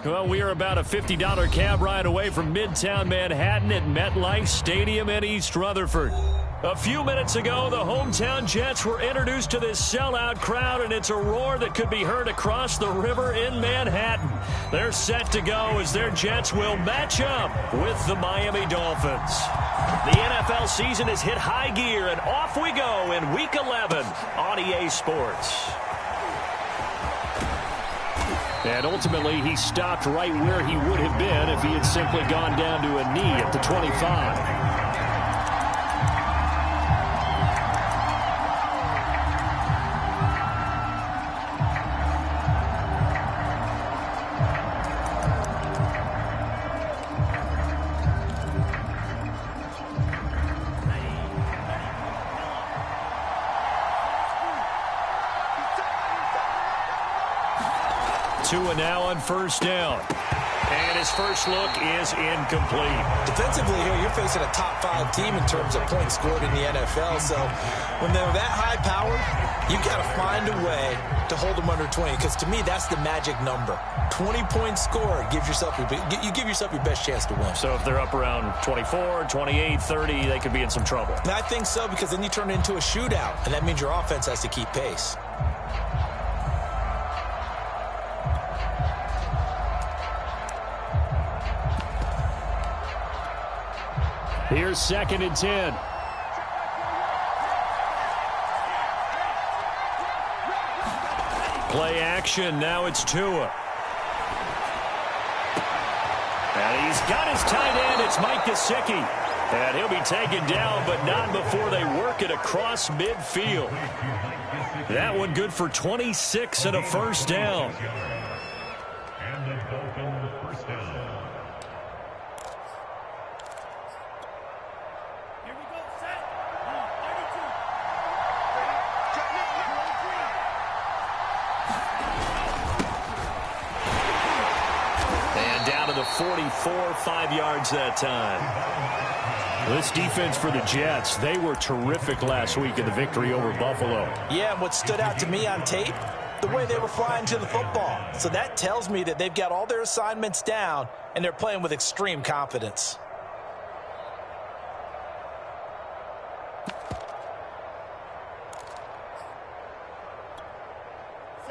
Well, we are about a $50 cab ride away from Midtown Manhattan at MetLife Stadium in East Rutherford. A few minutes ago, the hometown Jets were introduced to this sellout crowd, and it's a roar that could be heard across the river in Manhattan. They're set to go as their Jets will match up with the Miami Dolphins. The NFL season has hit high gear, and off we go in Week 11 on EA Sports. And ultimately, he stopped right where he would have been if he had simply gone down to a knee at the 25. 2 now on first down. And his first look is incomplete. Defensively here, you're facing a top-5 team in terms of points scored in the NFL. So when they're that high-powered, you've got to find a way to hold them under 20. Because to me, that's the magic number. 20 points scored, you give yourself your best chance to win. So if they're up around 24, 28, 30, they could be in some trouble. And I think so, because then you turn it into a shootout, and that means your offense has to keep pace. Here's 2nd and 10. Play action. Now it's Tua. And he's got his tight end. It's Mike Gesicki. And he'll be taken down, but not before they work it across midfield. That one good for 26 and a first down. Down to the 44, 5 yards that time. This defense for the Jets, they were terrific last week in the victory over Buffalo. Yeah, and what stood out to me on tape, the way they were flying to the football. So that tells me that they've got all their assignments down, and they're playing with extreme confidence.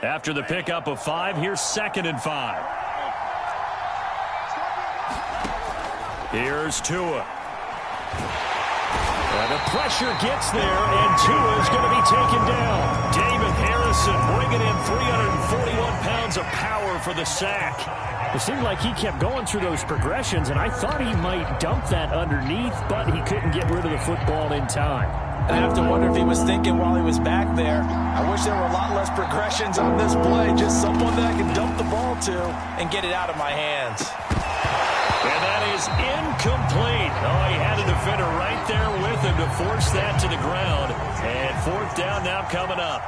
After the pickup of 5, here's 2nd and 5. Here's Tua. And the pressure gets there, and Tua is going to be taken down. David Harrison bringing in 341 pounds of power for the sack. It seemed like he kept going through those progressions, and I thought he might dump that underneath, but he couldn't get rid of the football in time. I have to wonder if he was thinking while he was back there, I wish there were a lot less progressions on this play, just someone that I can dump the ball to and get it out of my hands. And that is incomplete. Oh, he had a defender right there with him to force that to the ground. And 4th down now coming up.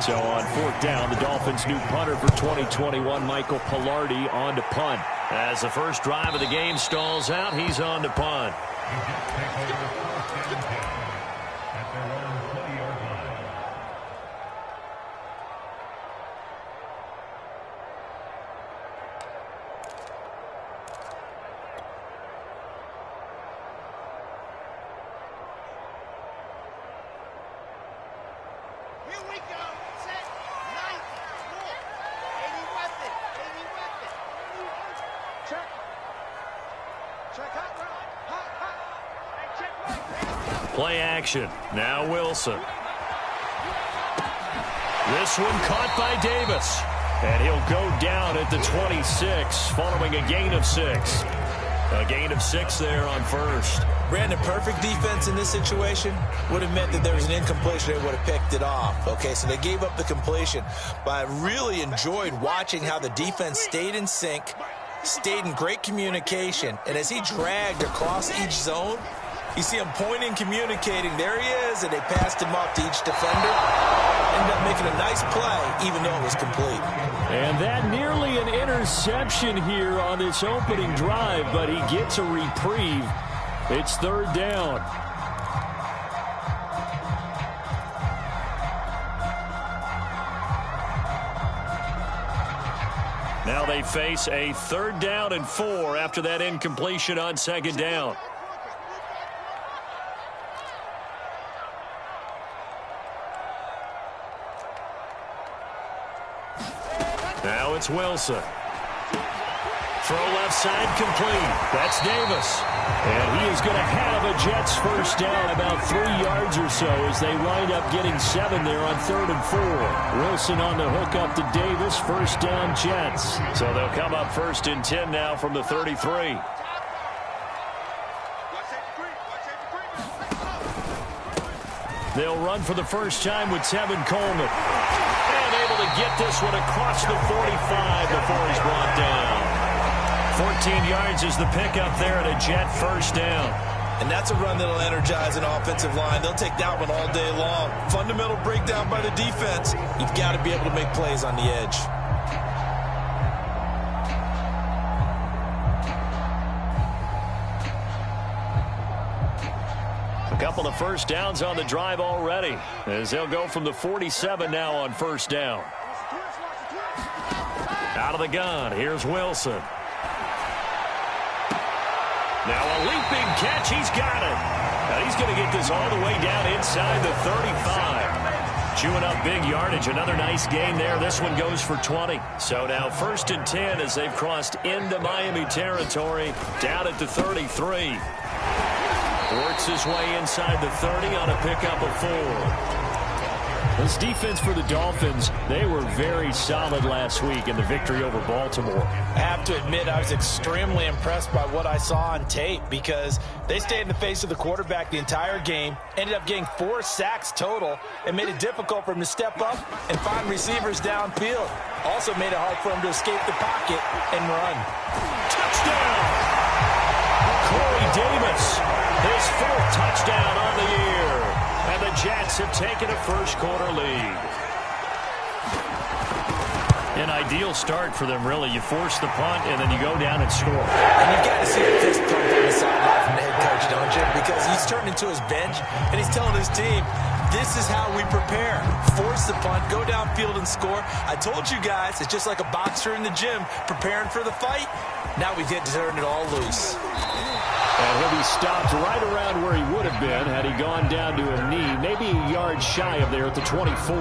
So on 4th down, the Dolphins' new punter for 2021, Michael Palardy, on to punt. As the first drive of the game stalls out, he's on to punt. Play action. Now Wilson. This one caught by Davis. And he'll go down at the 26 following a gain of 6. A gain of 6 there on first. Brandon, perfect defense in this situation would have meant that there was an incompletion. They would have picked it off. Okay, so they gave up the completion. But I really enjoyed watching how the defense stayed in sync, stayed in great communication. And as he dragged across each zone, you see him pointing, communicating. There he is, and they passed him off to each defender. Ended up making a nice play, even though it was complete. And that nearly an interception here on this opening drive, but he gets a reprieve. It's 3rd down. Now Now they face a 3rd down and 4 after that incompletion on 2nd down. Now it's Wilson. Throw left side complete. That's Davis. And he is going to have a Jets first down about 3 yards or so as they wind up getting 7 there on 3rd and 4. Wilson on the hook up to Davis. First down Jets. So they'll come up 1st and 10 now from the 33. They'll run for the first time with Tevin Coleman. And able to get this one across the 45 before he's brought down. 14 yards is the pickup there at a Jet first down. And that's a run that'll energize an offensive line. They'll take that one all day long. Fundamental breakdown by the defense. You've got to be able to make plays on the edge. A couple of first downs on the drive already, as they'll go from the 47 now on first down. Out of the gun, here's Wilson. Now a leaping catch, he's got it. Now he's going to get this all the way down inside the 35. Chewing up big yardage, another nice gain there. This one goes for 20. So now 1st and 10 as they've crossed into Miami territory, down at the 33. Works his way inside the 30 on a pickup of 4. This defense for the Dolphins, they were very solid last week in the victory over Baltimore. I have to admit, I was extremely impressed by what I saw on tape because they stayed in the face of the quarterback the entire game, ended up getting 4 sacks total, and made it difficult for him to step up and find receivers downfield. Also made it hard for him to escape the pocket and run. Touchdown! Corey Davis, his 4th touchdown on the year. And the Jets have taken a first-quarter lead. An ideal start for them, really. You force the punt, and then you go down and score. And you've got to see the fist pump on the sideline from the head coach, don't you? Because he's turned into his bench, and he's telling his team, this is how we prepare. Force the punt, go downfield and score. I told you guys, it's just like a boxer in the gym preparing for the fight. Now we get to turn it all loose. And he'll be stopped right around where he would have been had he gone down to a knee, maybe a yard shy of there at the 24.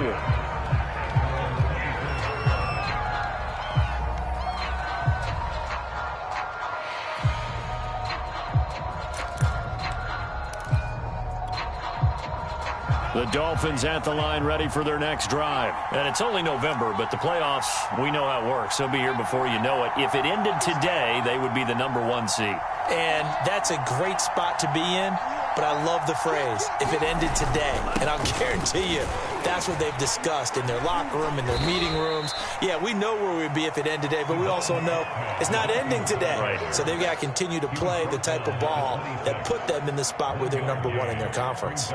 The Dolphins at the line ready for their next drive. And it's only November, but the playoffs, we know how it works. They'll be here before you know it. If it ended today, they would be the #1 seed. And that's a great spot to be in, but I love the phrase, if it ended today. And I'll guarantee you, that's what they've discussed in their locker room, in their meeting rooms. Yeah, we know where we'd be if it ended today, but we also know it's not ending today. Right. So they've got to continue to play the type of ball that put them in the spot where they're #1 in their conference.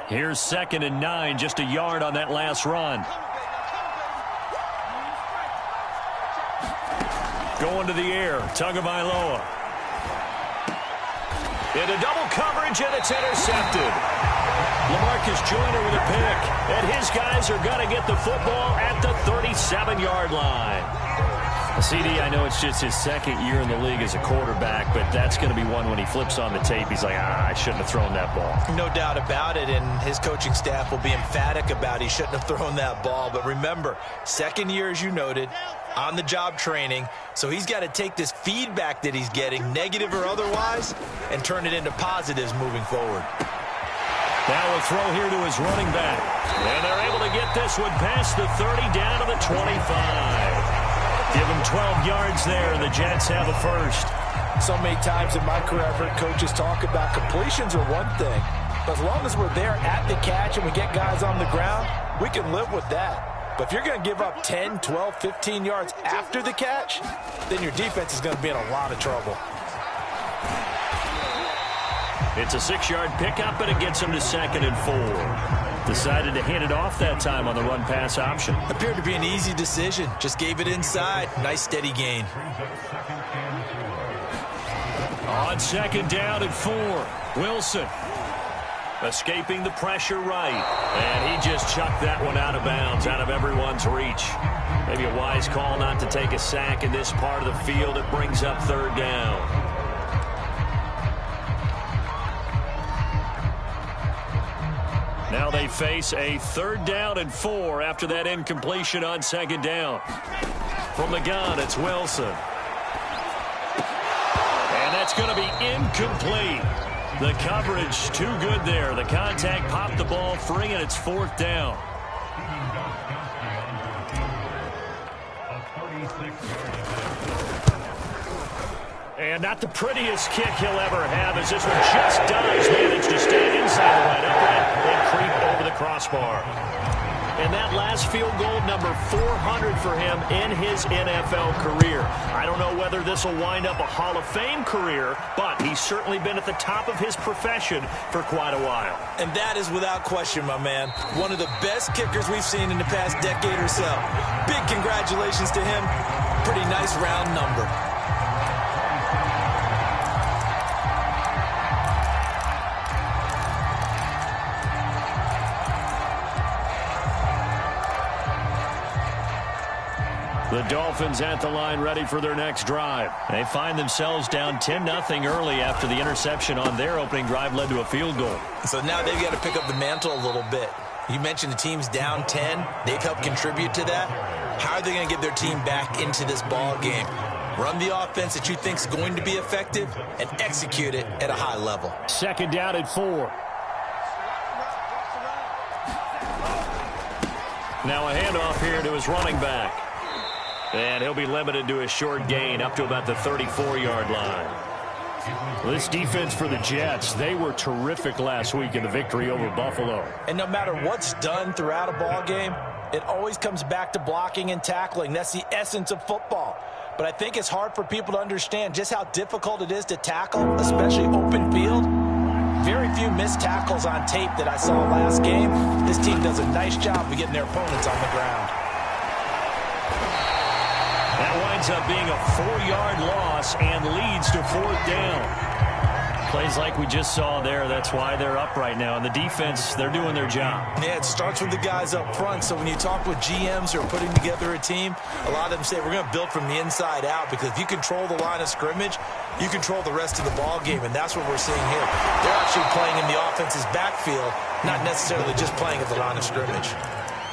Here's 2nd and 9, just a yard on that last run. Going to the air, Tagovailoa. Into double coverage, and it's intercepted. LaMarcus Joyner with a pick, and his guys are going to get the football at the 37-yard line. CD, I know it's just his 2nd year in the league as a quarterback, but that's going to be one when he flips on the tape. He's like, I shouldn't have thrown that ball. No doubt about it, and his coaching staff will be emphatic about he shouldn't have thrown that ball. But remember, 2nd year, as you noted, on-the-job training, so he's got to take this feedback that he's getting, negative or otherwise, and turn it into positives moving forward. Now a throw here to his running back, and they're able to get this one past the 30 down to the 25. Give him 12 yards there, and the Jets have a first. So many times in my career, I've heard coaches talk about completions are one thing. But as long as we're there at the catch and we get guys on the ground, we can live with that. But if you're going to give up 10, 12, 15 yards after the catch, then your defense is going to be in a lot of trouble. It's a 6-yard pickup, and it gets him to 2nd and 4. Decided to hand it off that time on the run-pass option. Appeared to be an easy decision. Just gave it inside. Nice steady gain. On 2nd down and 4, Wilson escaping the pressure right. And he just chucked that one out of bounds, out of everyone's reach. Maybe a wise call not to take a sack in this part of the field. It brings up 3rd down. Now they face a 3rd down and 4 after that incompletion on 2nd down. From the gun, it's Wilson. And that's going to be incomplete. The coverage too good there. The contact popped the ball free, and it's 4th down. And not the prettiest kick he'll ever have, as this one just does manage to stay inside the right upright and creep over the crossbar. And that last field goal, number 400 for him in his NFL career. I don't know whether this will wind up a Hall of Fame career, but he's certainly been at the top of his profession for quite a while. And that is without question, my man. One of the best kickers we've seen in the past decade or so. Big congratulations to him. Pretty nice round number. The Dolphins at the line ready for their next drive. They find themselves down 10-0 early after the interception on their opening drive led to a field goal. So now they've got to pick up the mantle a little bit. You mentioned the team's down 10. They've helped contribute to that. How are they going to get their team back into this ball game? Run the offense that you think is going to be effective and execute it at a high level. 2nd down and 4. Now a handoff here to his running back. And he'll be limited to a short gain up to about the 34-yard line. Well, this defense for the Jets, they were terrific last week in the victory over Buffalo. And no matter what's done throughout a ball game, it always comes back to blocking and tackling. That's the essence of football. But I think it's hard for people to understand just how difficult it is to tackle, especially open field. Very few missed tackles on tape that I saw last game. This team does a nice job of getting their opponents on the ground. That winds up being a 4-yard loss and leads to 4th down. Plays like we just saw there, that's why they're up right now. And the defense, they're doing their job. Yeah, it starts with the guys up front. So when you talk with GMs who are putting together a team, a lot of them say we're going to build from the inside out, because if you control the line of scrimmage, you control the rest of the ball game, and that's what we're seeing here. They're actually playing in the offense's backfield, not necessarily just playing at the line of scrimmage.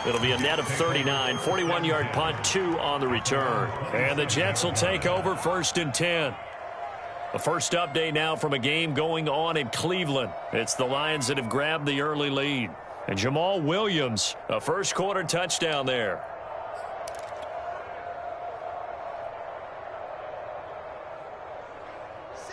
It'll be a net of 39, 41-yard punt, 2 on the return. And the Jets will take over 1st and 10. The first update now from a game going on in Cleveland. It's the Lions that have grabbed the early lead. And Jamal Williams, a first-quarter touchdown there.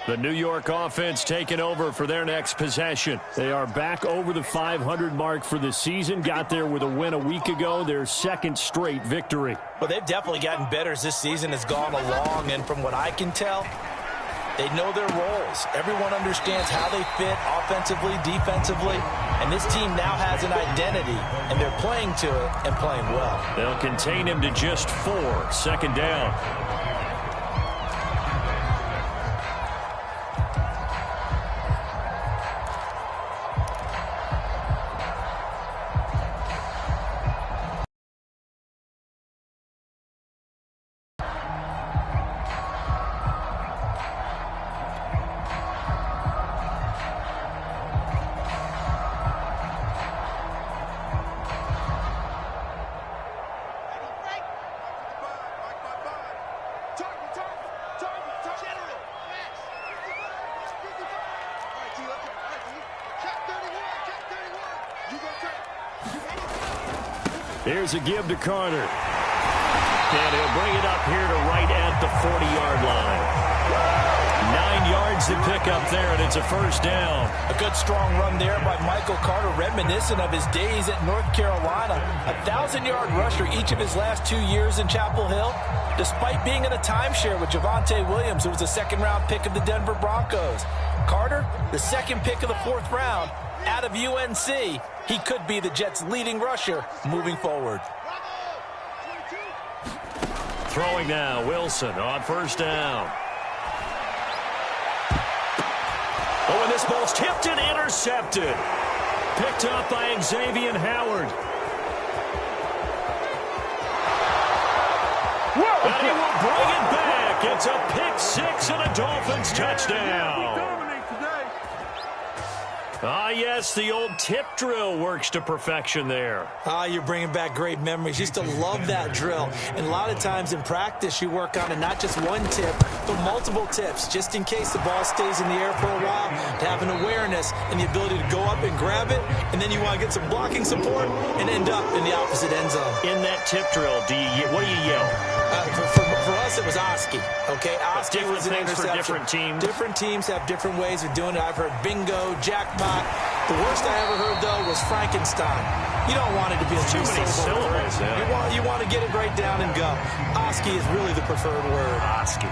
The New York offense taking over for their next possession. They are back over the 500 mark for the season. Got there with a win a week ago, their 2nd straight victory. Well, they've definitely gotten better as this season has gone along, and from what I can tell, they know their roles. Everyone understands how they fit offensively, defensively, and this team now has an identity, and they're playing to it and playing well. They'll contain him to just 4, 2nd down. Here's a give to Carter. And he'll bring it up here to right at the 40-yard line. 9 yards to pick up there, and it's a 1st down. A good strong run there by Michael Carter, reminiscent of his days at North Carolina. A 1,000-yard rusher each of his last 2 years in Chapel Hill, despite being in a timeshare with Javonte Williams, who was a 2nd-round pick of the Denver Broncos. Carter, the 2nd pick of the 4th round, out of UNC, He could be the Jets' leading rusher moving forward. Throwing now, Wilson on first down. Oh, and this ball's tipped and intercepted. Picked up by Xavier Howard. And he will bring it back. It's a pick six and a Dolphins touchdown. Ah, yes, the old tip drill works to perfection there. Ah, you're bringing back great memories. Used to love that drill. And a lot of times in practice, you work on it, not just one tip, but multiple tips, just in case the ball stays in the air for a while, to have an awareness and the ability to go up and grab it, and then you want to get some blocking support and end up in the opposite end zone. In that tip drill, what do you yell? For us, it was Oski. Okay, Oski was an interception. For different teams. Different teams have different ways of doing it. I've heard bingo, jackpot. The worst I ever heard, though, was Frankenstein. You don't want it to be a too many syllables. Yeah. You want to get it right down and go. Oski is really the preferred word. Oski.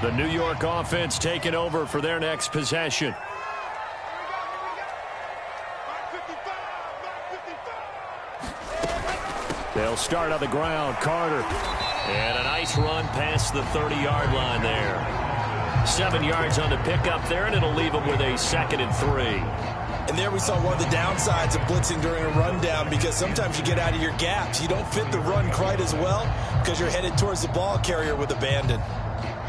The New York offense taking over for their next possession. They'll start on the ground. Carter. And a nice run past the 30-yard line there. 7 yards on the pickup there, and it'll leave them with a 2nd and 3. And there we saw one of the downsides of blitzing during a rundown, because sometimes you get out of your gaps. You don't fit the run quite as well because you're headed towards the ball carrier with abandon.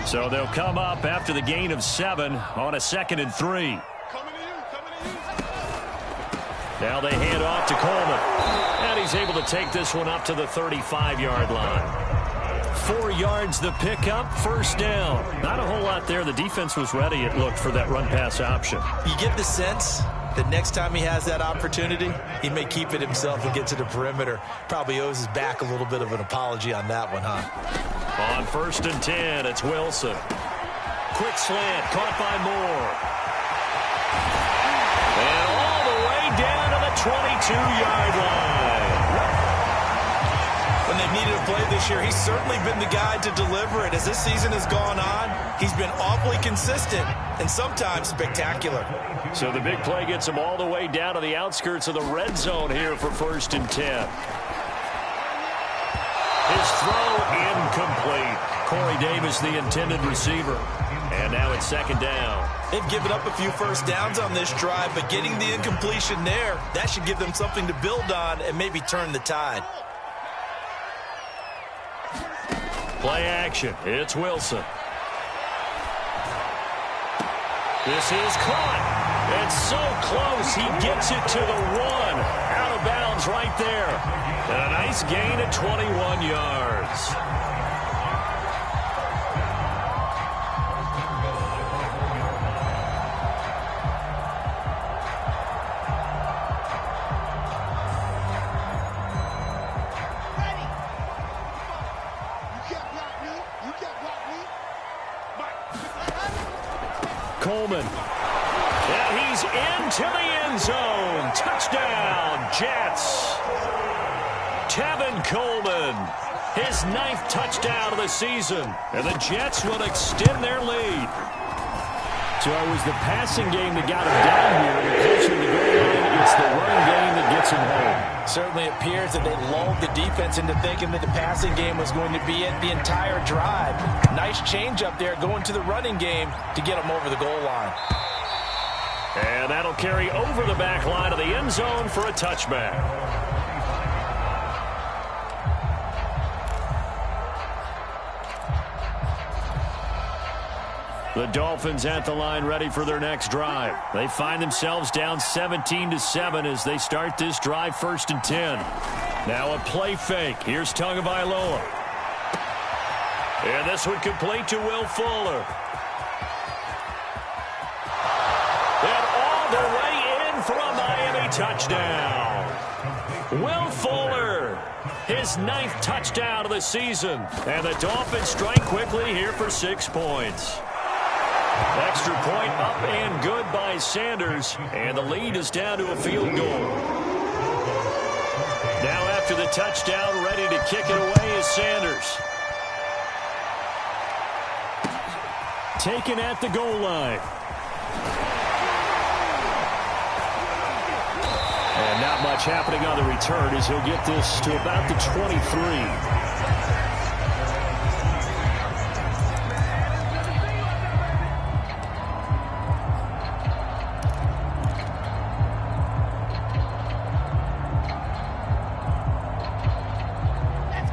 So they'll come up after the gain of 7 on a 2nd and 3. Now they hand off to Coleman. And he's able to take this one up to the 35-yard line. 4 yards the pickup, first down. Not a whole lot there. The defense was ready, it looked, for that run-pass option. You get the sense that next time he has that opportunity, he may keep it himself and get to the perimeter. Probably owes his back a little bit of an apology on that one, huh? On 1st and 10, it's Wilson. Quick slant, caught by Moore. And all the way down to the 22-yard line. When they've needed a play this year, he's certainly been the guy to deliver it. As this season has gone on, he's been awfully consistent and sometimes spectacular. So the big play gets him all the way down to the outskirts of the red zone here for 1st and 10. His throw incomplete. Corey Davis, the intended receiver. And now it's 2nd down. They've given up a few first downs on this drive, but getting the incompletion there, that should give them something to build on and maybe turn the tide. Play action. It's Wilson. This is caught. It's so close. He gets it to the 1. Out of bounds right there. And a nice gain of 21 yards. Coleman. And he's into the end zone. Touchdown, Jets. Tevin Coleman, his 9th touchdown of the season. And the Jets will extend their lead. So it was the passing game that got him down here. And closer to the goal line, it's the running game that gets him home. Certainly appears that they lulled the defense into thinking that the passing game was going to be it the entire drive. Nice change up there going to the running game to get them over the goal line. And that'll carry over the back line of the end zone for a touchback. The Dolphins at the line ready for their next drive. They find themselves down 17-7 as they start this drive 1st and 10. Now a play fake. Here's Tagovailoa. And this one complete to Will Fuller. And all the way in for a Miami touchdown. Will Fuller, his 9th touchdown of the season. And the Dolphins strike quickly here for 6 points. Extra point up and good by Sanders. And the lead is down to a field goal. Now after the touchdown, ready to kick it away is Sanders. Taken at the goal line. And not much happening on the return as he'll get this to about the 23.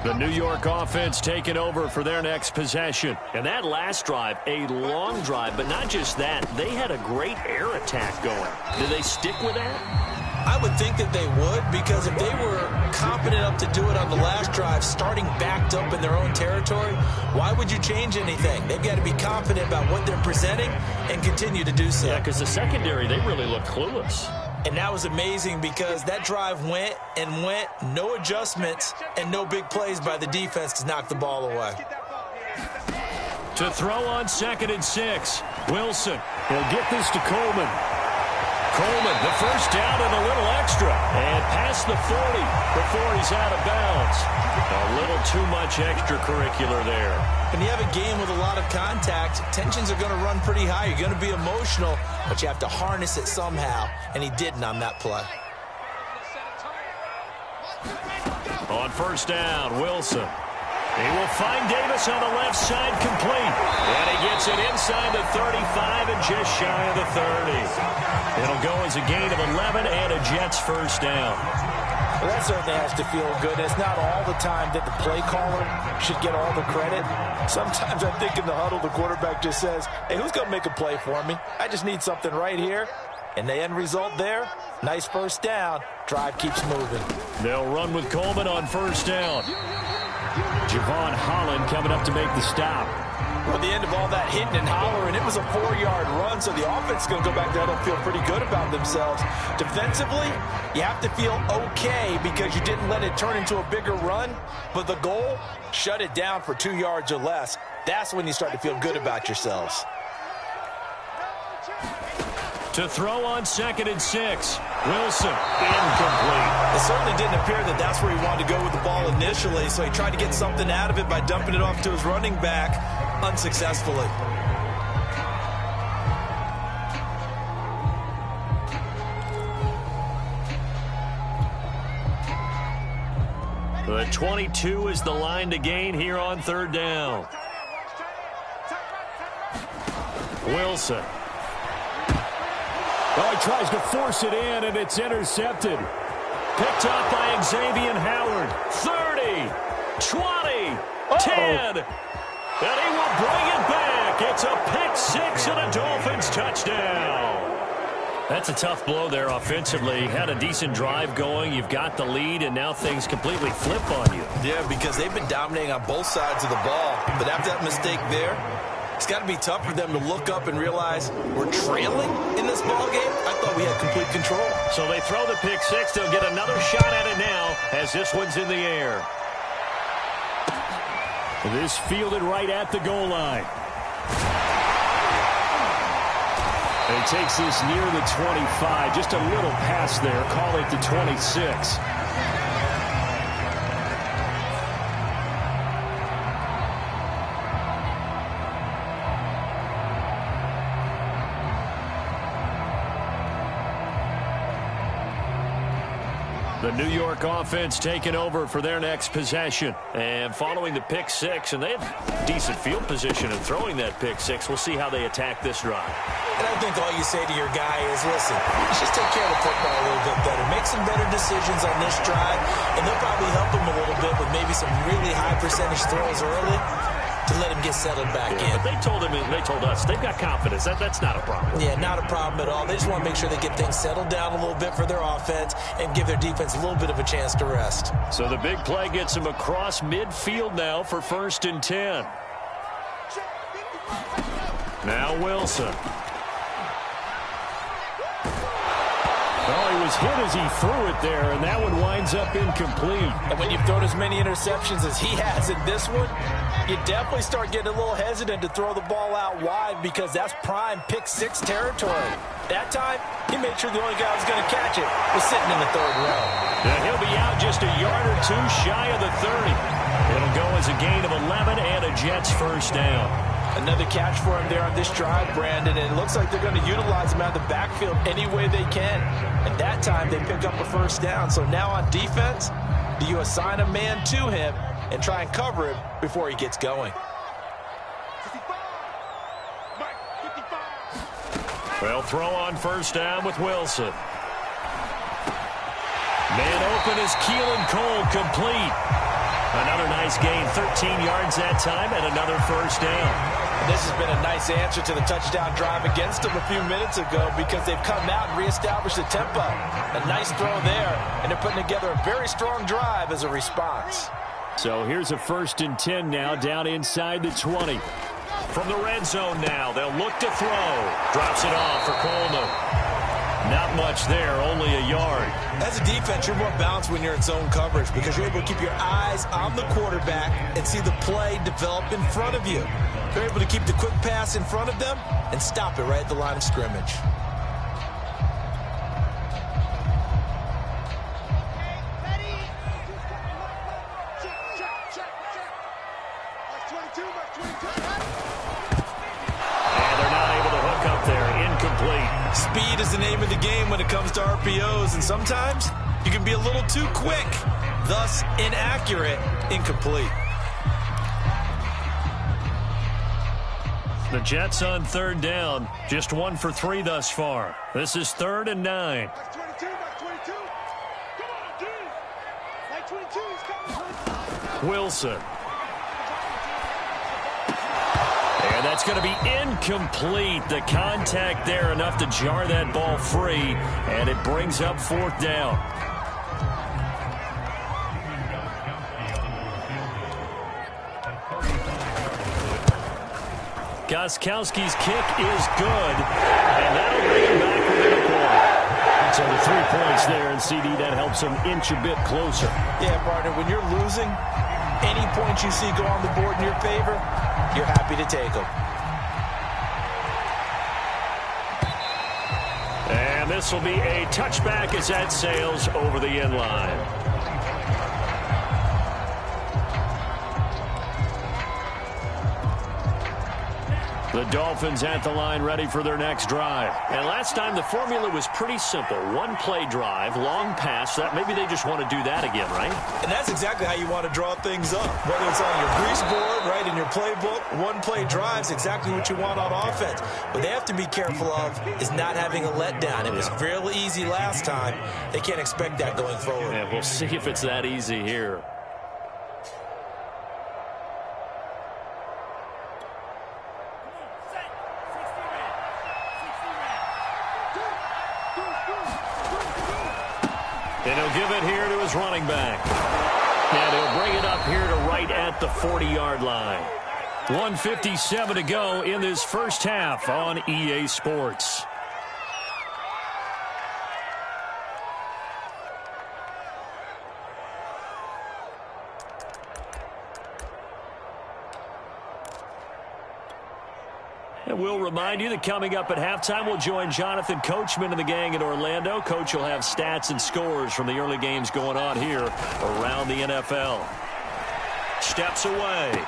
The New York offense taking over for their next possession. And that last drive, a long drive, but not just that. They had a great air attack going. Do they stick with that? I would think that they would, because if they were confident enough to do it on the last drive, starting backed up in their own territory, why would you change anything? They've got to be confident about what they're presenting and continue to do so. Yeah, because the secondary, they really look clueless. And that was amazing because that drive went and went, no adjustments and no big plays by the defense to knock the ball away. To throw on 2nd and 6, Wilson. He'll get this to Coleman. Coleman, the first down and a little extra. And past the 40 before he's out of bounds. A little too much extracurricular there. When you have a game with a lot of contact, tensions are going to run pretty high. You're going to be emotional, but you have to harness it somehow, and he didn't on that play. On first down, Wilson. He will find Davis on the left side, complete. And he gets it inside the 35 and just shy of the 30. It'll go as a gain of 11 and a Jets first down. Well, that certainly has to feel good. It's not all the time that the play caller should get all the credit. Sometimes I think in the huddle, the quarterback just says, hey, who's going to make a play for me? I just need something right here. And the end result there, nice first down. Drive keeps moving. They'll run with Coleman on first down. Javon Holland coming up to make the stop. Well, the end of all that hitting and hollering, it was a 4-yard run, so the offense is going to go back there and feel pretty good about themselves. Defensively, you have to feel okay because you didn't let it turn into a bigger run, but the goal, shut it down for 2 yards or less. That's when you start to feel good about yourselves. To throw on 2nd and 6. Wilson, incomplete. It certainly didn't appear that that's where he wanted to go with the ball initially, so he tried to get something out of it by dumping it off to his running back unsuccessfully. The 22 is the line to gain here on third down. Wilson. Oh, he tries to force it in, and it's intercepted. Picked up by Xavier Howard. 30, 20, 10. And he will bring it back. It's a pick six and a Dolphins touchdown. That's a tough blow there offensively. Had a decent drive going. You've got the lead, and now things completely flip on you. Yeah, because they've been dominating on both sides of the ball. But after that mistake there, it's got to be tough for them to look up and realize we're trailing in this ball game. I thought we had complete control. So they throw the pick six. They'll get another shot at it now as this one's in the air. This fielded right at the goal line. And he takes this near the 25. Just a little pass there. Call it the 26. The New York offense taking over for their next possession. And following the pick six, and they have decent field position in throwing that pick six. We'll see how they attack this drive. And I think all you say to your guy is, listen, let's just take care of the football a little bit better. Make some better decisions on this drive, and they'll probably help him a little bit with maybe some really high percentage throws early to let him get settled back in. But they told us they've got confidence. That's not a problem. Yeah, not a problem at all. They just want to make sure they get things settled down a little bit for their offense and give their defense a little bit of a chance to rest. So the big play gets them across midfield now for 1st and 10. Now Wilson. Oh, he was hit as he threw it there, and that one winds up incomplete. And when you've thrown as many interceptions as he has in this one, you definitely start getting a little hesitant to throw the ball out wide because that's prime pick-6 territory. That time, he made sure the only guy who was going to catch it was sitting in the third row. And he'll be out just a yard or two shy of the 30. It'll go as a gain of 11 and a Jets first down. Another catch for him there on this drive, Brandon, and it looks like they're going to utilize him out of the backfield any way they can. And that time, they pick up a first down. So now on defense, do you assign a man to him and try and cover him before he gets going? Well, throw on first down with Wilson. Man open is Keelan Cole, complete. Another nice gain, 13 yards that time, and another first down. This has been a nice answer to the touchdown drive against them a few minutes ago because they've come out and reestablished the tempo. A nice throw there, and they're putting together a very strong drive as a response. So here's a 1st and 10 now, down inside the 20. From the red zone now, they'll look to throw. Drops it off for Coleman. Not much there, only a yard. As a defense, you're more balanced when you're in zone coverage because you're able to keep your eyes on the quarterback and see the play develop in front of you. You're able to keep the quick pass in front of them and stop it right at the line of scrimmage. Speed is the name of the game when it comes to RPOs, and sometimes you can be a little too quick, thus inaccurate, incomplete. The Jets on 3rd down, just 1 for 3 thus far. This is 3rd and 9. Wilson. And that's going to be incomplete. The contact there enough to jar that ball free, and it brings up 4th down. Gostkowski's kick is good, and that'll bring him back within a point. So the 3 points there, and CD, that helps him inch a bit closer. Yeah, partner, when you're losing, any points you see go on the board in your favor, you're happy to take them. And this will be a touchback as that sails over the end line. The Dolphins at the line ready for their next drive. And last time the formula was pretty simple. 1-play drive, long pass. That maybe they just want to do that again, right? And that's exactly how you want to draw things up. Whether it's on your grease board, right, in your playbook, 1-play drive's exactly what you want on offense. What they have to be careful of is not having a letdown. It was fairly easy last time. They can't expect that going forward. And we'll see if it's that easy here. And he'll give it here to his running back. And he'll bring it up here to right at the 40-yard line. 1:57 to go in this first half on EA Sports. And we'll remind you that coming up at halftime, we'll join Jonathan Coachman and the gang in Orlando. Coach will have stats and scores from the early games going on here around the NFL. Steps away.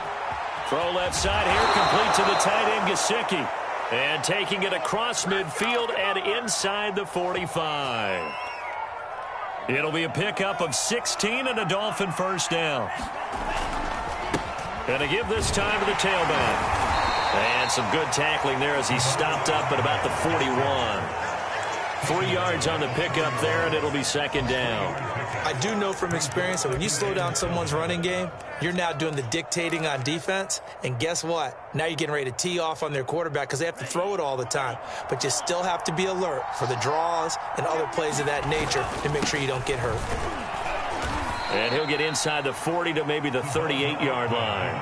Throw left side here, complete to the tight end, Gesicki. And taking it across midfield and inside the 45. It'll be a pickup of 16 and a Dolphin first down. And a give this time to the tailback. And some good tackling there as he stopped up at about the 41. 3 yards on the pickup there, and it'll be second down. I do know from experience that when you slow down someone's running game, you're now doing the dictating on defense. And guess what? Now you're getting ready to tee off on their quarterback because they have to throw it all the time. But you still have to be alert for the draws and other plays of that nature to make sure you don't get hurt. And he'll get inside the 40 to maybe the 38-yard line.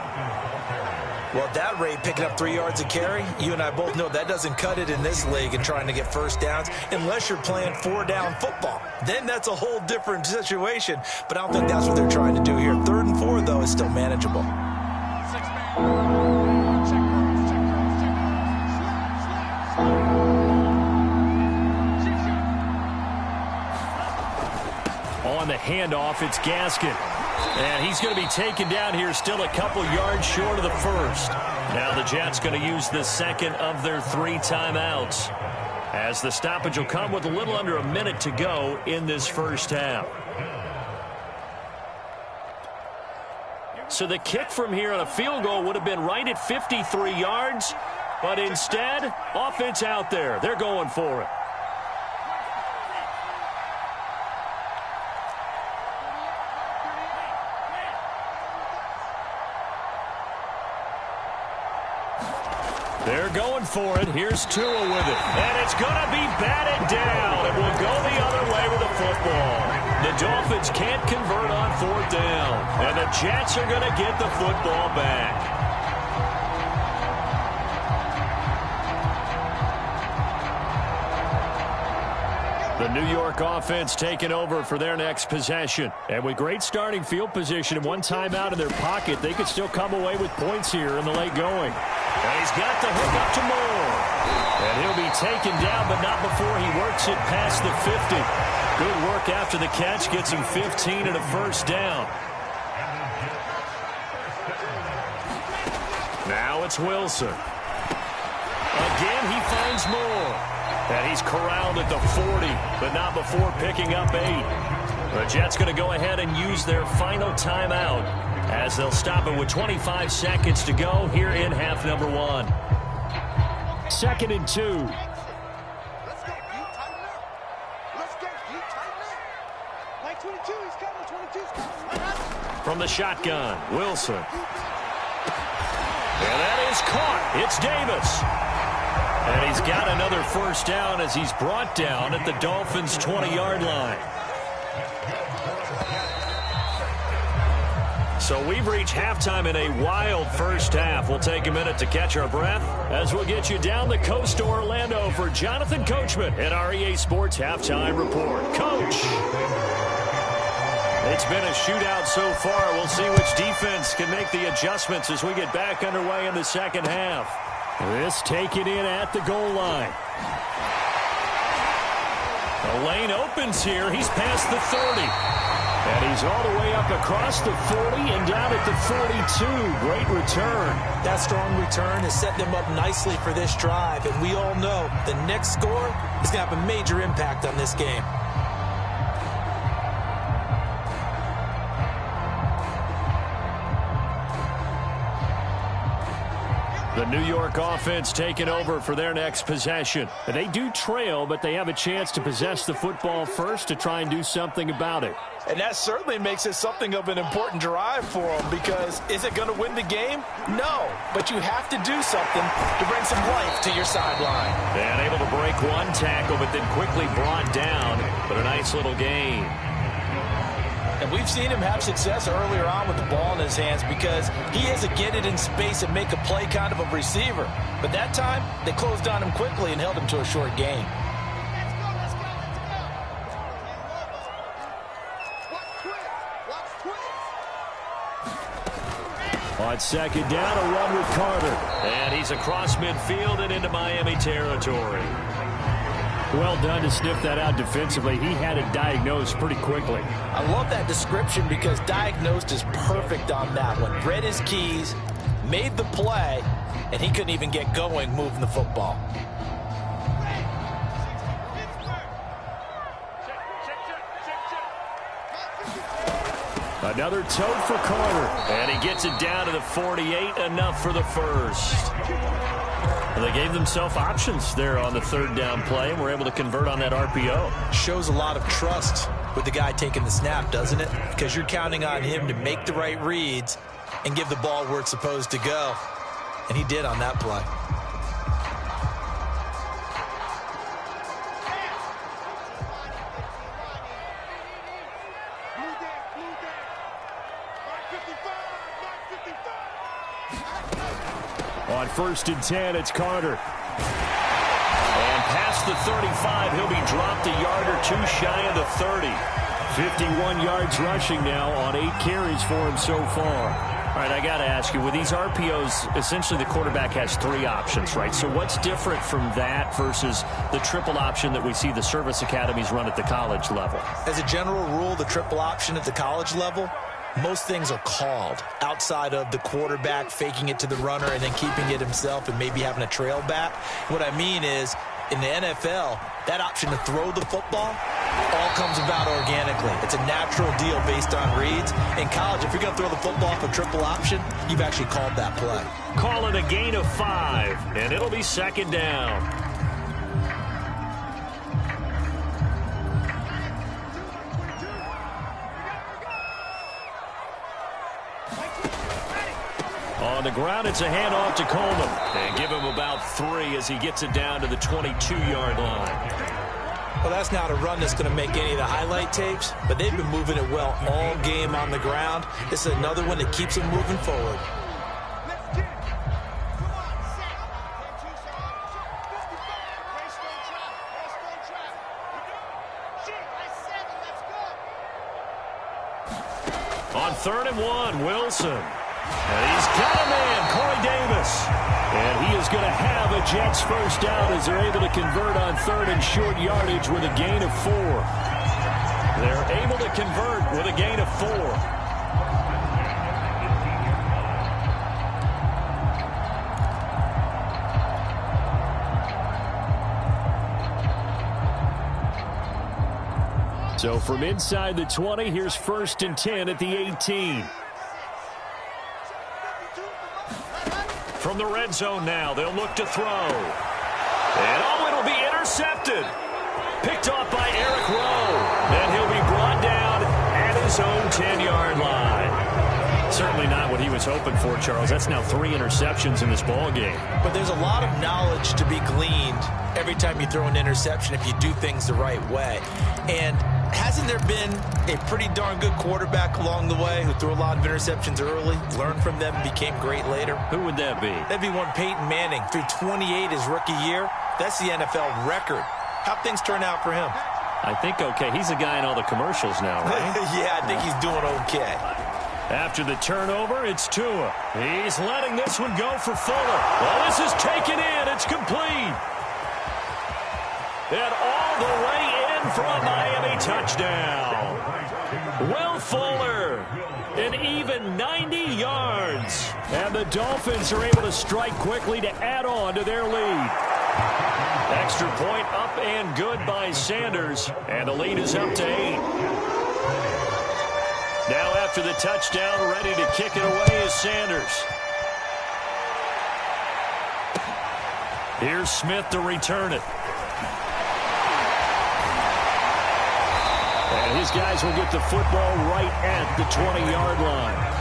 Well, at that rate, picking up 3 yards a carry, you and I both know that doesn't cut it in this league and trying to get first downs unless you're playing 4-down football. Then that's a whole different situation, but I don't think that's what they're trying to do here. 3rd and 4, though, is still manageable. On the handoff, it's Gaskin. And he's going to be taken down here still a couple yards short of the first. Now the Jets going to use the second of their 3 timeouts, as the stoppage will come with a little under a minute to go in this first half. So the kick from here on a field goal would have been right at 53 yards, but instead, offense out there. They're going for it. They're going for it. Here's Tua with it. And it's going to be batted down. It will go the other way with the football. The Dolphins can't convert on 4th down. And the Jets are going to get the football back. The New York offense taking over for their next possession. And with great starting field position and 1 timeout in their pocket, they could still come away with points here in the late going. And he's got the hook up to Moore. And he'll be taken down, but not before he works it past the 50. Good work after the catch. Gets him 15 and a first down. Now it's Wilson. Again, he finds Moore. And he's corralled at the 40, but not before picking up 8. The Jets going to go ahead and use their final timeout, as they'll stop it with 25 seconds to go here in half number 1. 2nd and 2. Let's go. You tighten up. Let's go. You tighten up. Like 22, he's coming. 22's coming. From the shotgun, Wilson. And that is caught. It's Davis. And he's got another first down as he's brought down at the Dolphins' 20-yard line. So we've reached halftime in a wild first half. We'll take a minute to catch our breath as we'll get you down the coast to Orlando for Jonathan Coachman at our EA Sports Halftime Report. Coach! It's been a shootout so far. We'll see which defense can make the adjustments as we get back underway in the second half. This taken in at the goal line. The lane opens here. He's past the 30. And he's all the way up across the 40 and down at the 42. Great return. That strong return has set them up nicely for this drive. And we all know the next score is going to have a major impact on this game. The New York offense taking over for their next possession. They do trail, but they have a chance to possess the football first to try and do something about it. And that certainly makes it something of an important drive for them, because is it going to win the game? No, but you have to do something to bring some life to your sideline. And able to break 1 tackle, but then quickly brought down. But a nice little gain. And we've seen him have success earlier on with the ball in his hands, because he is a get it in space and make a play kind of a receiver. But that time, they closed on him quickly and held him to a short gain. On second down, a run with Carter. And he's across midfield and into Miami territory. Well done to sniff that out defensively. He had it diagnosed pretty quickly. I love that description, because diagnosed is perfect on that one. Read his keys, made the play, and he couldn't even get going moving the football. Another tote for Carter. And he gets it down to the 48, enough for the first. Well, they gave themselves options there on the 3rd down play, and were able to convert on that RPO. Shows a lot of trust with the guy taking the snap, doesn't it? Because you're counting on him to make the right reads and give the ball where it's supposed to go. And he did on that play. On 1st and 10, it's Carter. And past the 35, he'll be dropped a yard or two shy of the 30. 51 yards rushing now on 8 carries for him so far. All right, I got to ask you, with these RPOs, essentially the quarterback has 3 options, right? So what's different from that versus the triple option that we see the service academies run at the college level? As a general rule, the triple option at the college level, most things are called outside of the quarterback faking it to the runner and then keeping it himself and maybe having a trail back. What I mean is, in the NFL, that option to throw the football all comes about organically. It's a natural deal based on reads. In college, if you're going to throw the football off a triple option, you've actually called that play. Call it a gain of 5, and it'll be 2nd down. On the ground, it's a handoff to Coleman. And give him about 3 as he gets it down to the 22-yard line. Well, that's not a run that's going to make any of the highlight tapes, but they've been moving it well all game on the ground. This is another one that keeps them moving forward. On 3rd and 1, Wilson. And he's got a man, Corey Davis. And he is going to have a Jets first down as they're able to convert on 3rd and short yardage with a gain of 4. They're able to convert with a gain of 4. So from inside the 20, here's 1st and 10 at the 18. From the red zone now, they'll look to throw. And it'll be intercepted. Picked off by Eric Rowe. And he'll be brought down at his own 10-yard line. Certainly not what he was hoping for, Charles. That's now 3 interceptions in this ball game. But there's a lot of knowledge to be gleaned every time you throw an interception if you do things the right way. And hasn't there been a pretty darn good quarterback along the way who threw a lot of interceptions early, learned from them, and became great later? Who would that be? That'd be one Peyton Manning. Threw 28 his rookie year. That's the NFL record. How'd things turn out for him? I think okay. He's the guy in all the commercials now, right? Yeah, I think he's doing okay. After the turnover, it's Tua. He's letting this one go for Fuller. Well, this is taken in. It's complete. And all the way in for a Miami touchdown. Will Fuller, an even 90 yards. And the Dolphins are able to strike quickly to add on to their lead. Extra point up and good by Sanders. And the lead is up to 8. Now after the touchdown, ready to kick it away is Sanders. Here's Smith to return it. And his guys will get the football right at the 20-yard line.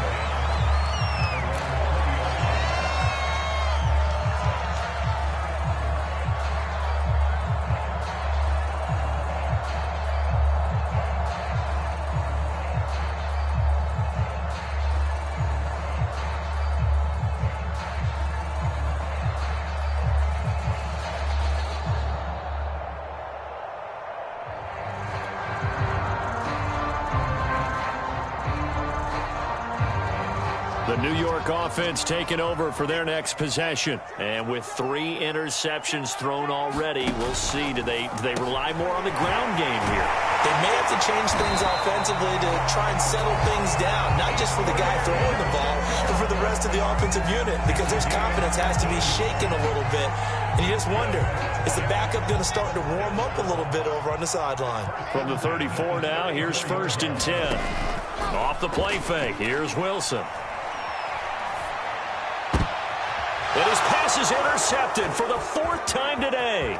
The New York offense taking over for their next possession. And with 3 interceptions thrown already, we'll see. Do they rely more on the ground game here? They may have to change things offensively to try and settle things down, not just for the guy throwing the ball, but for the rest of the offensive unit, because their confidence has to be shaken a little bit. And you just wonder, is the backup going to start to warm up a little bit over on the sideline? From the 34 now, here's 1st and 10. Off the play fake, here's Wilson. And his pass is intercepted for the 4th time today.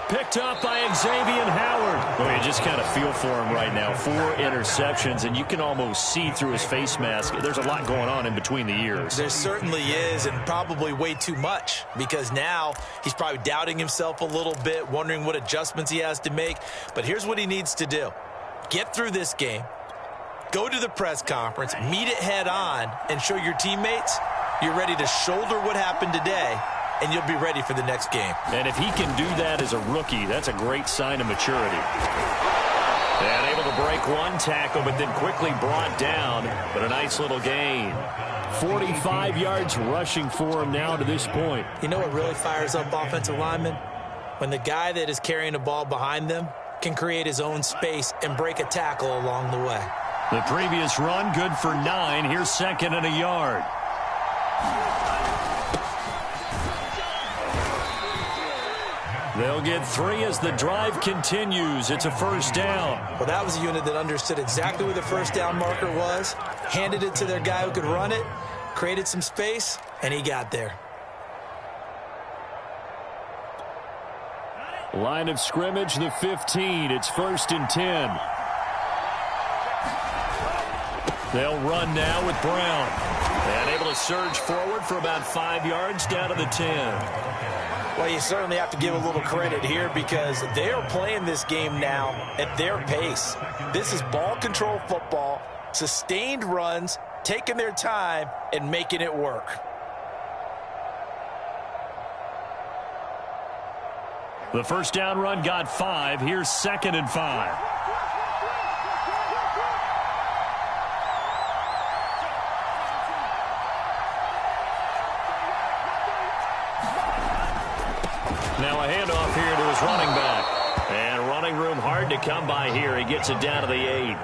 Picked up by Xavier Howard. Well, you just kind of feel for him right now. 4 interceptions, and you can almost see through his face mask. There's a lot going on in between the ears. There certainly is, and probably way too much, because now he's probably doubting himself a little bit, wondering what adjustments he has to make. But here's what he needs to do. Get through this game, go to the press conference, meet it head on, and show your teammates You're ready to shoulder what happened today, and you'll be ready for the next game. And if he can do that as a rookie, that's a great sign of maturity. And able to break one tackle, but then quickly brought down. But a nice little gain. 45 yards rushing for him now to this point. You know what really fires up offensive linemen? When the guy that is carrying the ball behind them can create his own space and break a tackle along the way. The previous run, good for 9. Here's 2nd and a yard. They'll get 3 as the drive continues. It's a first down. Well, that was a unit that understood exactly where the first down marker was, handed it to their guy who could run it, created some space, and he got there. Line of scrimmage, the 15. It's 1st and 10. They'll run now with Brown. And able to surge forward for about 5 yards down to the 10. Well, you certainly have to give a little credit here because they are playing this game now at their pace. This is ball control football, sustained runs, taking their time, and making it work. The first down run got 5. Here's 2nd and 5. Now a handoff here to his running back. And running room hard to come by here. He gets it down to the 8.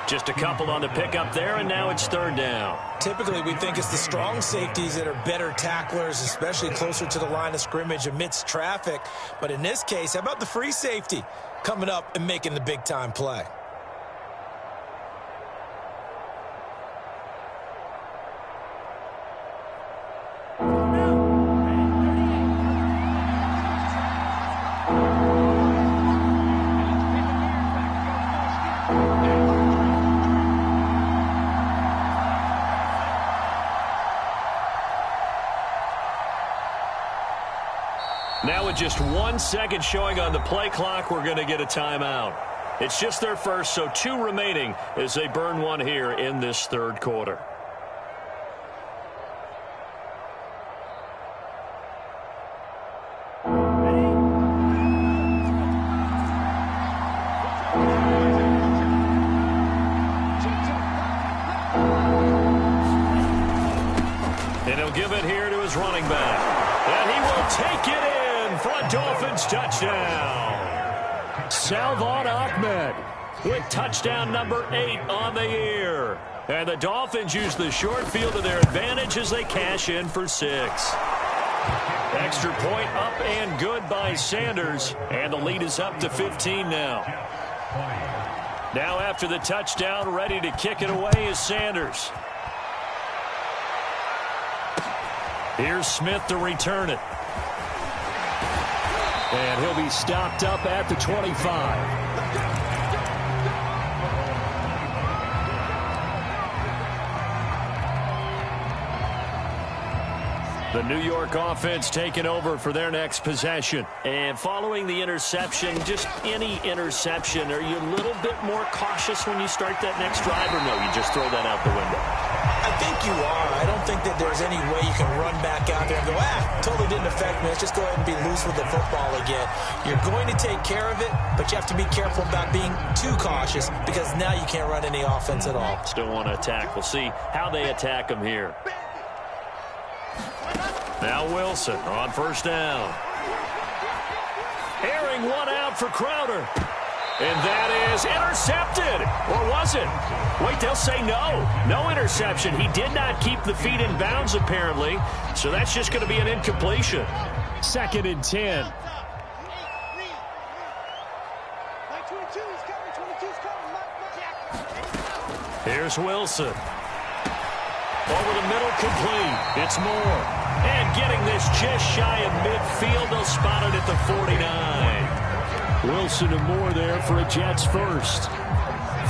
Just a couple on the pickup there, and now it's 3rd down. Typically, we think it's the strong safeties that are better tacklers, especially closer to the line of scrimmage amidst traffic. But in this case, how about the free safety coming up and making the big-time play? Now with just 1 second showing on the play clock, we're going to get a timeout. It's just their first, so 2 remaining as they burn one here in this 3rd quarter. And he'll give it here to his running back. And he will take it in. For a Dolphins touchdown. Salvon Ahmed with touchdown number 8 on the year. And the Dolphins use the short field to their advantage as they cash in for 6. Extra point up and good by Sanders. And the lead is up to 15 now. Now after the touchdown, ready to kick it away is Sanders. Here's Smith to return it. And he'll be stopped up at the 25. The New York offense taking over for their next possession. And following the interception, just any interception, are you a little bit more cautious when you start that next drive, or no, you just throw that out the window? I think you are. I don't think that there's any way you can run back out there and go, totally didn't affect me. Let's just go ahead and be loose with the football again. You're going to take care of it, but you have to be careful about being too cautious because now you can't run any offense at all. Still want to attack. We'll see how they attack him here. Now Wilson on first down. Airing one out for Crowder. And that is intercepted. Or was it? Wait, they'll say no. No interception. He did not keep the feet in bounds, apparently. So that's just going to be an incompletion. 2nd and 10. Here's Wilson. Over the middle, complete. It's Moore. And getting this just shy of midfield. They'll spot it at the 49. Wilson and Moore there for a Jets first.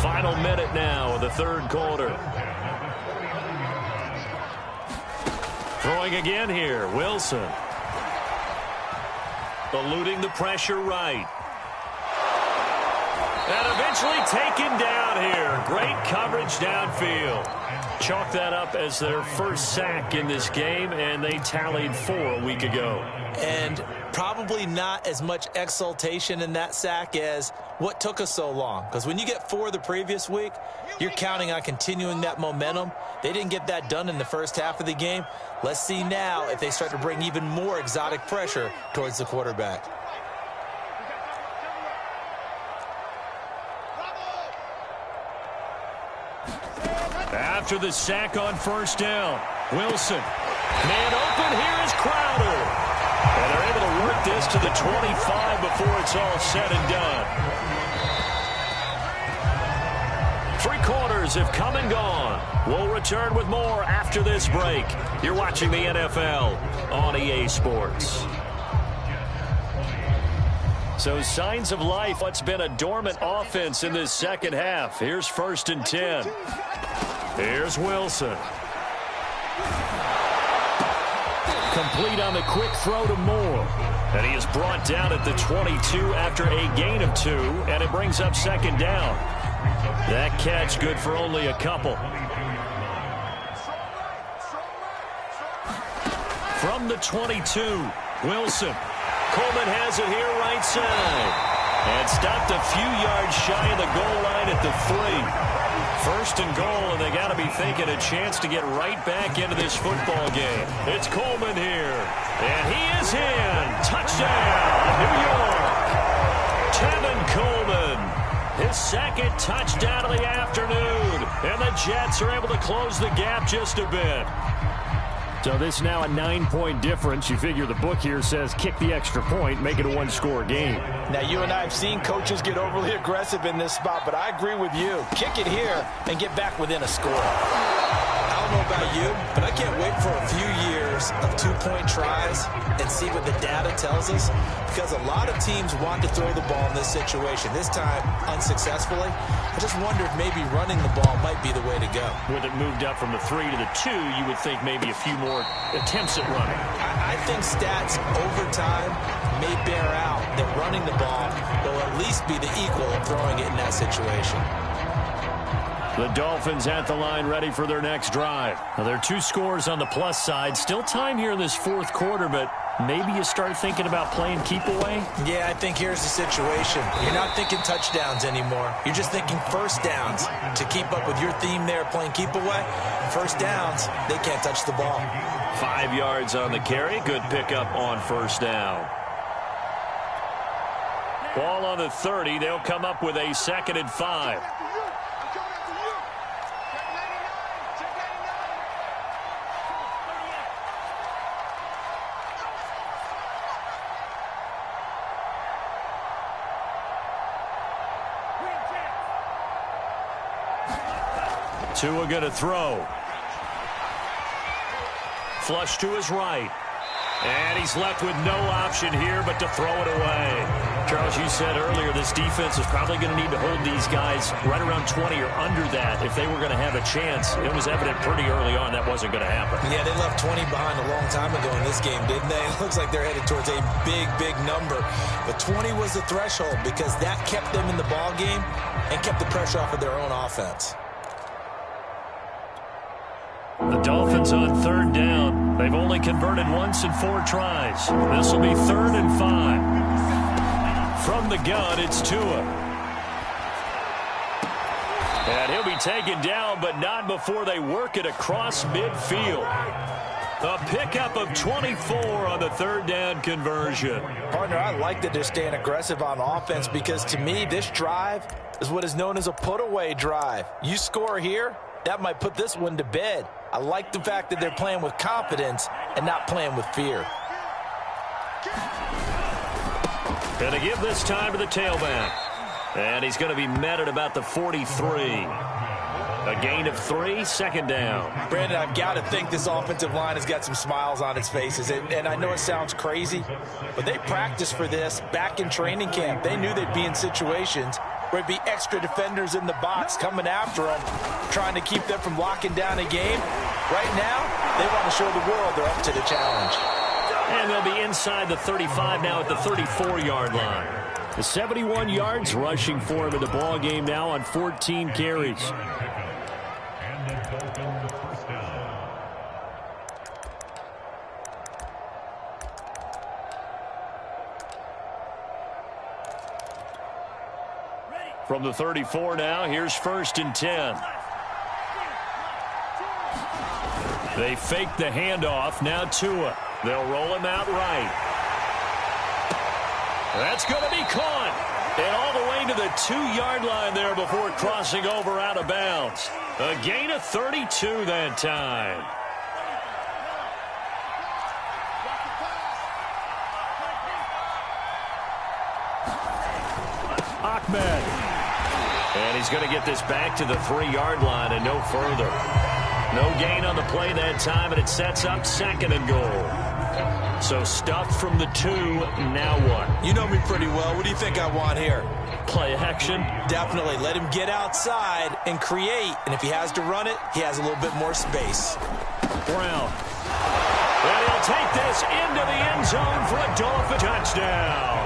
Final minute now of the 3rd quarter. Throwing again here, Wilson. Eluding the pressure right. And eventually taken down here. Great coverage downfield. Chalk that up as their first sack in this game, and they tallied 4 a week ago. And probably not as much exultation in that sack as what took us so long. Because when you get 4 the previous week, you're counting on continuing that momentum. They didn't get that done in the first half of the game. Let's see now if they start to bring even more exotic pressure towards the quarterback. After the sack on first down, Wilson. Man open, here is Crowder. And they're able to work this to the 25 before it's all said and done. 3 quarters have come and gone. We'll return with more after this break. You're watching the NFL on EA Sports. So signs of life. What's been a dormant offense in this second half. Here's 1st and 10. Here's Wilson. Complete on the quick throw to Moore. And he is brought down at the 22 after a gain of 2, and it brings up 2nd down. That catch good for only a couple. From the 22, Wilson. Coleman has it here right side. And stopped a few yards shy of the goal line at the 3. 1st and goal, and they got to be thinking a chance to get right back into this football game. It's Coleman here, and he is in. Touchdown, New York. Tevin Coleman, his 2nd touchdown of the afternoon, and the Jets are able to close the gap just a bit. So this now a 9-point difference. You figure the book here says kick the extra point, make it a 1-score game. Now, you and I have seen coaches get overly aggressive in this spot, but I agree with you. Kick it here and get back within a score. I don't know about you, but I can't wait for a few years of 2-point tries and see what the data tells us, because a lot of teams want to throw the ball in this situation, this time unsuccessfully. I just wonder if maybe running the ball might be the way to go. With it moved up from the 3 to the 2, you would think maybe a few more attempts at running. I think stats over time may bear out that running the ball will at least be the equal of throwing it in that situation. The Dolphins at the line ready for their next drive. Now, there are 2 scores on the plus side. Still time here in this 4th quarter, but maybe you start thinking about playing keep away? Yeah, I think here's the situation. You're not thinking touchdowns anymore. You're just thinking 1st downs. To keep up with your theme there, playing keep away, 1st downs, they can't touch the ball. 5 yards on the carry. Good pickup on 1st down. Ball on the 30. They'll come up with a 2nd and 5. Tua going to throw. Flush to his right. And he's left with no option here but to throw it away. Charles, you said earlier this defense is probably going to need to hold these guys right around 20 or under that if they were going to have a chance. It was evident pretty early on that wasn't going to happen. Yeah, they left 20 behind a long time ago in this game, didn't they? It looks like they're headed towards a big, big number. But 20 was the threshold because that kept them in the ball game and kept the pressure off of their own offense. The Dolphins on 3rd down. They've only converted once in 4 tries. This will be 3rd and 5. From the gun, it's Tua. And he'll be taken down, but not before they work it across midfield. A pickup of 24 on the 3rd down conversion. Partner, I like that they're staying aggressive on offense because, to me, this drive is what is known as a put-away drive. You score here, that might put this one to bed. I like the fact that they're playing with confidence and not playing with fear. And to give this time to the tailback. And he's going to be met at about the 43. A gain of 3, 2nd down. Brandon, I've got to think this offensive line has got some smiles on its faces. And I know it sounds crazy, but they practiced for this back in training camp. They knew they'd be in situations where it'd be extra defenders in the box coming after them, trying to keep them from locking down a game. Right now, they want to show the world they're up to the challenge. And they'll be inside the 35 now at the 34-yard line. The 71 yards rushing for him in the ball game now on 14 carries. From the 34 now, here's 1st and 10. They fake the handoff. Now Tua. They'll roll him out right. That's going to be caught. And all the way to the 2-yard line there before crossing over out of bounds. A gain of 32 that time. Ahmed. And he's going to get this back to the 3-yard line and no further. No gain on the play that time, and it sets up 2nd and goal. So stuffed from the 2, now what? You know me pretty well. What do you think I want here? Play action? Definitely. Let him get outside and create. And if he has to run it, he has a little bit more space. Brown. And he'll take this into the end zone for a Dolphin touchdown.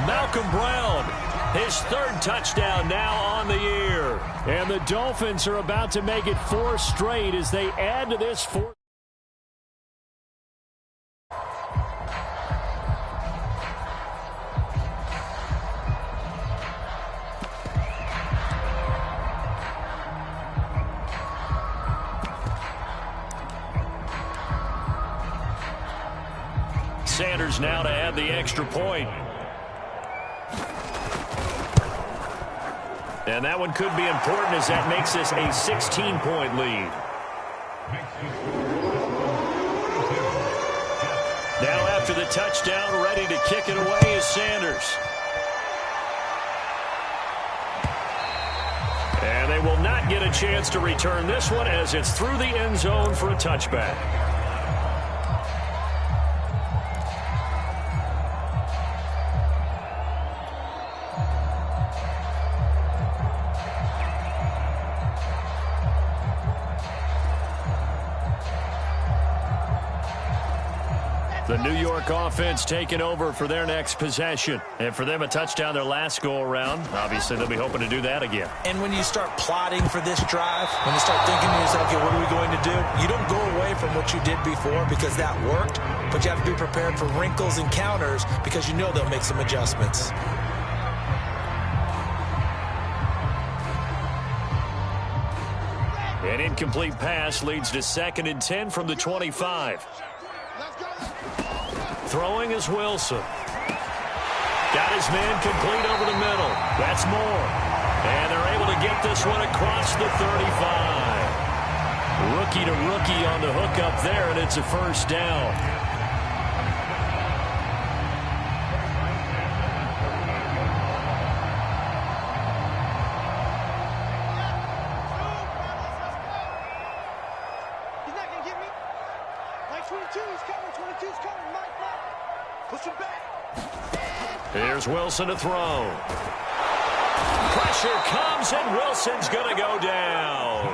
Malcolm Brown. His 3rd touchdown now on the year. And the Dolphins are about to make it 4 straight as they add to this 4. Sanders now to add the extra point. And that one could be important as that makes this a 16-point lead. Now after the touchdown, ready to kick it away is Sanders. And they will not get a chance to return this one as it's through the end zone for a touchback. The New York offense taking over for their next possession. And for them, a touchdown their last go-around. Obviously, they'll be hoping to do that again. And when you start plotting for this drive, when you start thinking to yourself, okay, what are we going to do? You don't go away from what you did before because that worked, but you have to be prepared for wrinkles and counters because you know they'll make some adjustments. An incomplete pass leads to 2nd and 10 from the 25. Throwing is Wilson. Got his man complete over the middle. That's Moore. And they're able to get this one across the 35. Rookie to rookie on the hook up there, and it's a 1st down. He's not going to get me. Like 22, he's coming. 22's coming. Mike. Push him back. Here's Wilson to throw. Pressure comes, and Wilson's going to go down.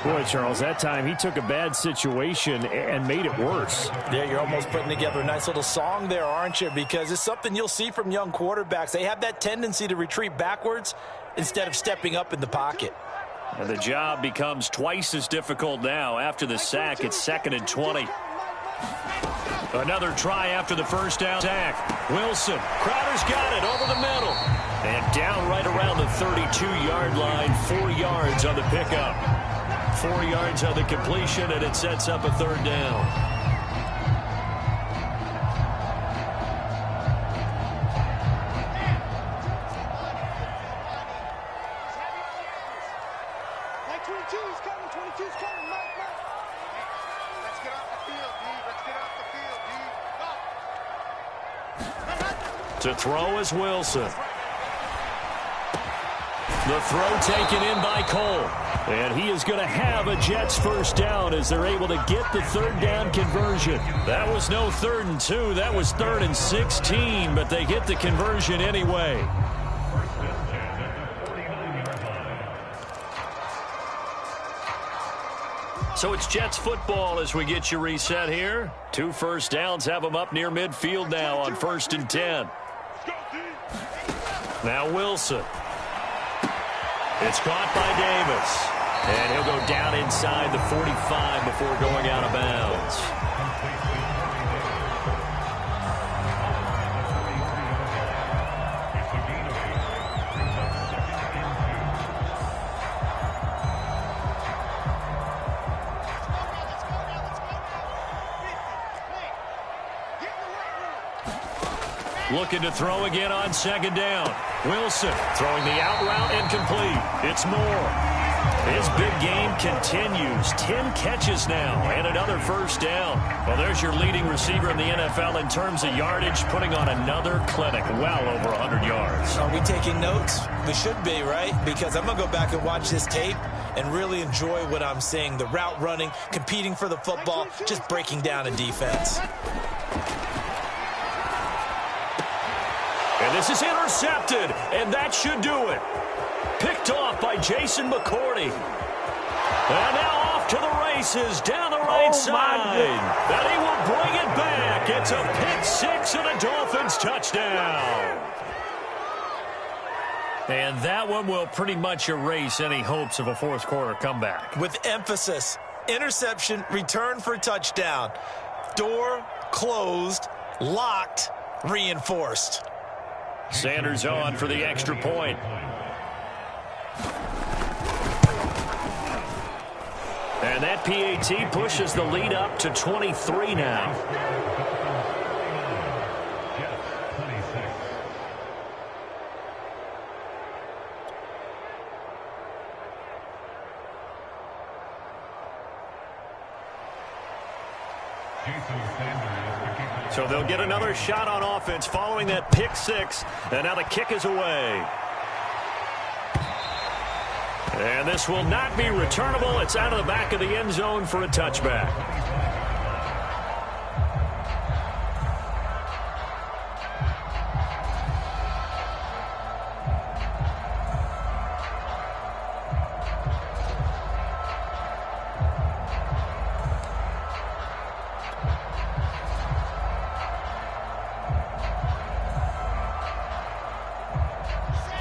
Boy, Charles, that time he took a bad situation and made it worse. Yeah, you're almost putting together a nice little song there, aren't you? Because it's something you'll see from young quarterbacks. They have that tendency to retreat backwards instead of stepping up in the pocket. And the job becomes twice as difficult now. After the sack, it's 2nd and 20. Another try after the 1st down sack. Wilson. Crowder's got it over the middle. And down right around the 32-yard line. 4 yards on the pickup. 4 yards on the completion, and it sets up a 3rd down. Like 22, he's coming. 22's coming. Mike. Let's get off the field, D. Let's get off the field, D. Go. To throw is Wilson. The throw taken in by Cole. And he is going to have a Jets 1st down as they're able to get the 3rd down conversion. That was no 3rd and 2. That was 3rd and 16, but they get the conversion anyway. So it's Jets football as we get you reset here. 2 first downs have them up near midfield now on 1st and 10. Now Wilson. It's caught by Davis. And he'll go down inside the 45 before going out of bounds. Looking to throw again on second down. Wilson throwing the out route incomplete. It's Moore. His big game continues. 10 catches now and another first down. Well, there's your leading receiver in the NFL in terms of yardage, putting on another clinic, well over 100 yards. Are we taking notes? We should be, right? Because I'm going to go back and watch this tape and really enjoy what I'm seeing. The route running, competing for the football, just breaking down a defense. And this is intercepted, and that should do it. Picked off by Jason McCourty. And now off to the races down the right side. And he will bring it back. It's a pick six and a Dolphins touchdown. And that one will pretty much erase any hopes of a fourth quarter comeback. With emphasis, interception, return for touchdown. Door closed, locked, reinforced. Sanders on for the extra point. And that PAT pushes the lead up to 23 now. So they'll get another shot on offense following that pick six. And now the kick is away. And this will not be returnable. It's out of the back of the end zone for a touchback.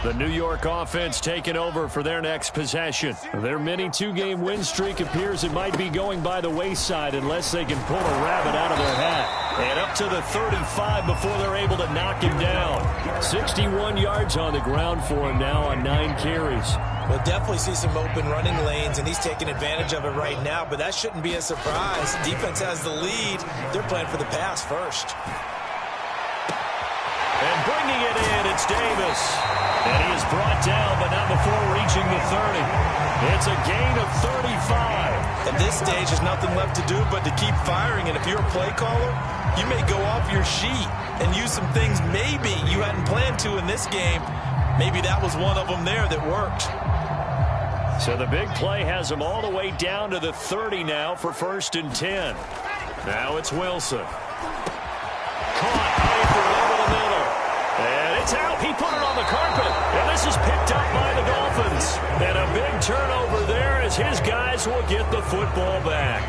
The New York offense taking over for their next possession. Their mini two-game win streak appears it might be going by the wayside unless they can pull a rabbit out of their hat. And up to the 35 before they're able to knock him down. 61 yards on the ground for him now on 9 carries. We'll definitely see some open running lanes, and he's taking advantage of it right now, but that shouldn't be a surprise. Defense has the lead. They're playing for the pass first. And bringing it in, it's Davis. And he is brought down, but not before reaching the 30. It's a gain of 35. At this stage, there's nothing left to do but to keep firing. And if you're a play caller, you may go off your sheet and use some things maybe you hadn't planned to in this game. Maybe that was one of them there that worked. So the big play has them all the way down to the 30 now for 1st and 10. Now it's Wilson. Caught over the middle. And it's out. He put it on the carpet. And this is picked up by the Dolphins. And a big turnover there as his guys will get the football back.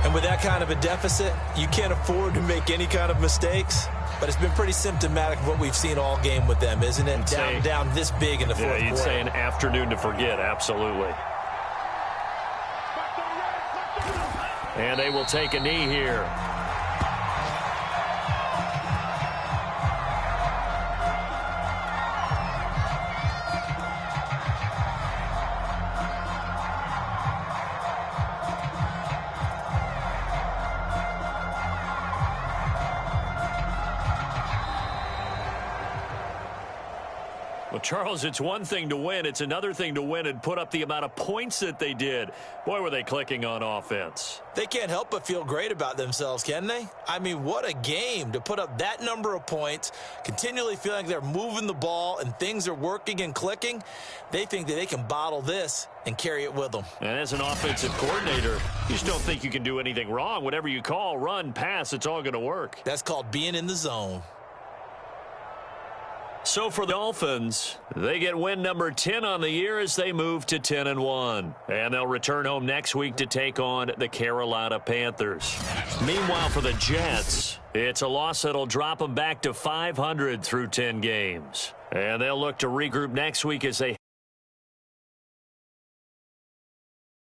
And with that kind of a deficit, you can't afford to make any kind of mistakes. But it's been pretty symptomatic of what we've seen all game with them, isn't it? Down this big in the fourth quarter. You'd say an afternoon to forget, absolutely. And they will take a knee here. Well, Charles, it's one thing to win. It's another thing to win and put up the amount of points that they did. Boy, were they clicking on offense. They can't help but feel great about themselves, can they? I mean, what a game to put up that number of points, continually feeling like they're moving the ball and things are working and clicking. They think that they can bottle this and carry it with them. And as an offensive coordinator, you just don't think you can do anything wrong. Whatever you call, run, pass, it's all going to work. That's called being in the zone. So for the Dolphins, they get win number 10 on the year as they move to 10-1. And they'll return home next week to take on the Carolina Panthers. Meanwhile, for the Jets, it's a loss that'll drop them back to 500 through 10 games. And they'll look to regroup next week as they